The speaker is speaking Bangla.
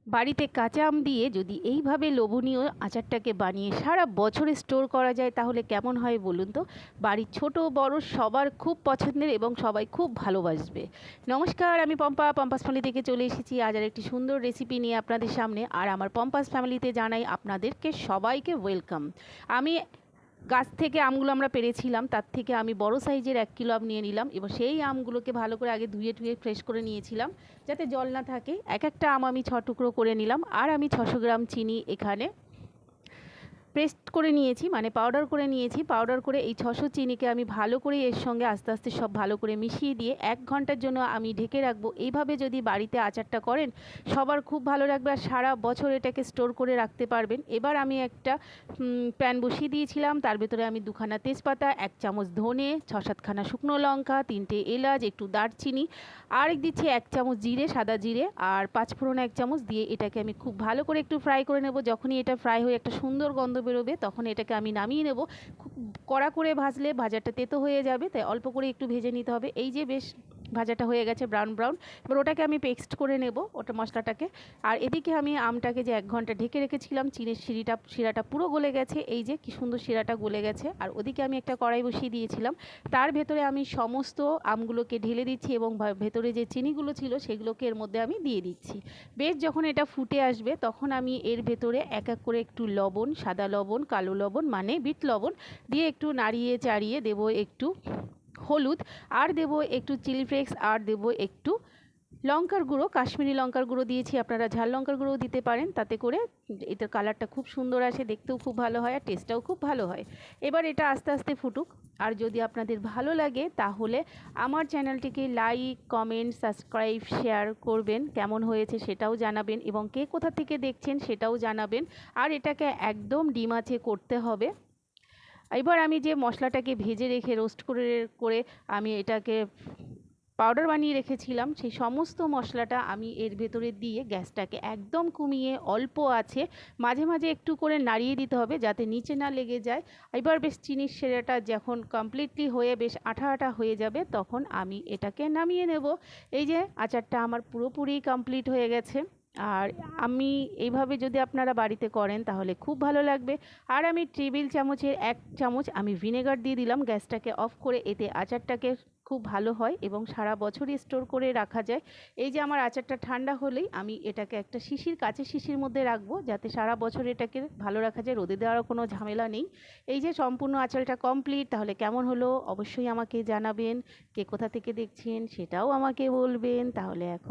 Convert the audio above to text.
বাড়িতে কাঁচা আম দিয়ে যদি এইভাবে লোভনীয় আচারটাকে বানিয়ে সারা বছরে স্টোর করা যায় তাহলে কেমন হয় বলুন তো। বাড়ির ছোট বড় সবার খুব পছন্দের এবং সবাই খুব ভালোবাসবে। নমস্কার, আমি পম্পাস ফ্যামিলি থেকে চলে এসেছি আজ আর একটি সুন্দর রেসিপি নিয়ে আপনাদের সামনে। আর আমার পম্পাস ফ্যামিলিতে জানাই আপনাদেরকে সবাইকে ওয়েলকাম। আমি গাছ থেকে আমগুলো আমরা পেরেছিলাম, তার থেকে আমি বড় সাইজের 1 কিলো আম নিয়ে নিলাম। এবার সেই আমগুলোকে ভালো করে আগে ধুয়ে ফ্রেশ করে নিয়েছিলাম যাতে জল না থাকে। এক একটা আম আমি 6 টুকরো করে নিলাম। আর আমি 600 গ্রাম চিনি এখানে পেস্ট করে নিয়েছি, মানে পাউডার করে নিয়েছি। পাউডার করে এই 600 চিনিকে আমি ভালো করে এর সঙ্গে আস্তে আস্তে সব ভালো করে মিশিয়ে দিয়ে 1 ঘন্টার জন্য আমি ঢেকে রাখবো। এইভাবে যদি বাড়িতে আচারটা করেন সবার খুব ভালো লাগবে আর সারা বছর এটাকে স্টোর করে রাখতে পারবেন। এবার আমি একটা প্যান বসিয়ে দিয়েছিলাম, তার ভেতরে আমি 2খানা তেজপাতা, 1 চামচ ধনে, 6-7খানা শুকনো লঙ্কা, 3টে এলাচ, একটু দারচিনি, আর দিচ্ছি 1 চামচ জিরে, সাদা জিরে, আর 5 ফোড়ন 1 চামচ দিয়ে এটাকে আমি খুব ভালো করে একটু ফ্রাই করে নেব। যখনই এটা ফ্রাই হয়ে একটা সুন্দর গন্ধ বেরোবে তখন এটাকে আমি নামিয়ে নেব। খুব কড়া করে ভাজলে ভাজাটা তেতো হয়ে যাবে, তাই অল্প করে একটু ভেজে নিতে হবে। এই যে বেশ ভাজাটা হয়ে গেছে ব্রাউন ব্রাউন, এবার ওটাকে আমি পেস্ট করে নেব, ওটা মশলাটাকে। আর এদিকে আমি আমটাকে যে 1 ঘন্টা ঢেকে রেখেছিলাম, চিনির শিরাটা পুরো গলে গেছে। এই যে কি সুন্দর শিরাটা গলে গেছে। আর ওদিকে আমি একটা কড়াই বসিয়ে দিয়েছিলাম, তার ভেতরে আমি সমস্ত আমগুলোকে ঢেলে দিচ্ছি এবং ভেতরে যে চিনিগুলো ছিল সেগুলোকে এর মধ্যে আমি দিয়ে দিচ্ছি। বেশ যখন এটা ফুটে আসবে তখন আমি এর ভেতরে এক এক করে একটু লবণ, সাদা লবণ, কালো লবণ মানে বিট লবণ দিয়ে একটু নাড়িয়ে চাড়িয়ে দেবো একটু হলুদ, আর দেবো একটু চিলি ফ্লেক্স, আর দেবো একটু লঙ্কার গুঁড়ো, কাশ্মীরি লঙ্কার গুঁড়ো দিয়েছি। আপনারা ঝাল লঙ্কার গুঁড়োও দিতে পারেন, তাতে করে এটার কালারটা খুব সুন্দর আসে, দেখতেও খুব ভালো হয় আর টেস্টটাও খুব ভালো হয়। এবার এটা আস্তে আস্তে ফুটুক। আর যদি আপনাদের ভালো লাগে তাহলে আমার চ্যানেলটিকে লাইক, কমেন্ট, সাবস্ক্রাইব, শেয়ার করবেন। কেমন হয়েছে সেটাও জানাবেন এবং কে কোথা থেকে দেখছেন সেটাও জানাবেন। আর এটাকে একদম ডিম আঁচে করতে হবে। এবার আমি যে মশলাটাকে ভেজে রেখে রোস্ট করে করে আমি এটাকে পাউডার বানিয়ে রেখেছিলাম, সেই সমস্ত মশলাটা আমি এর ভেতরে দিয়ে গ্যাসটাকে একদম কমিয়ে অল্প আছে মাঝে মাঝে একটু করে নাড়িয়ে দিতে হবে যাতে নিচে না লেগে যায়। এবার বেশ চিনির শিরাটা যখন কমপ্লিটলি হয়ে বেশ আঠা আঠা হয়ে যাবে তখন আমি এটাকে নামিয়ে নেব। এই যে আচারটা আমার পুরোপুরি কমপ্লিট হয়ে গেছে। আর আমি এইভাবে যদি আপনারা বাড়িতে করেন তাহলে খুব ভালো লাগবে। আর আমি টেবিল চামচের 1 চামচ আমি ভিনেগার দিয়ে দিলাম গ্যাসটাকে অফ করে। এতে আচারটাকে খুব ভালো হয় এবং সারা বছরই স্টোর করে রাখা যায়। এই যে আমার আচারটা ঠান্ডা হলেই আমি এটাকে একটা শিশির, কাচের শিশির মধ্যে রাখবো যাতে সারা বছর এটাকে ভালো রাখা যায়, রোদে দেওয়ারও কোনো ঝামেলা নেই। এই যে সম্পূর্ণ আচারটা কমপ্লিট। তাহলে কেমন হলো অবশ্যই আমাকে জানাবেন। কে কোথা থেকে দেখছেন সেটাও আমাকে বলবেন। তাহলে এখন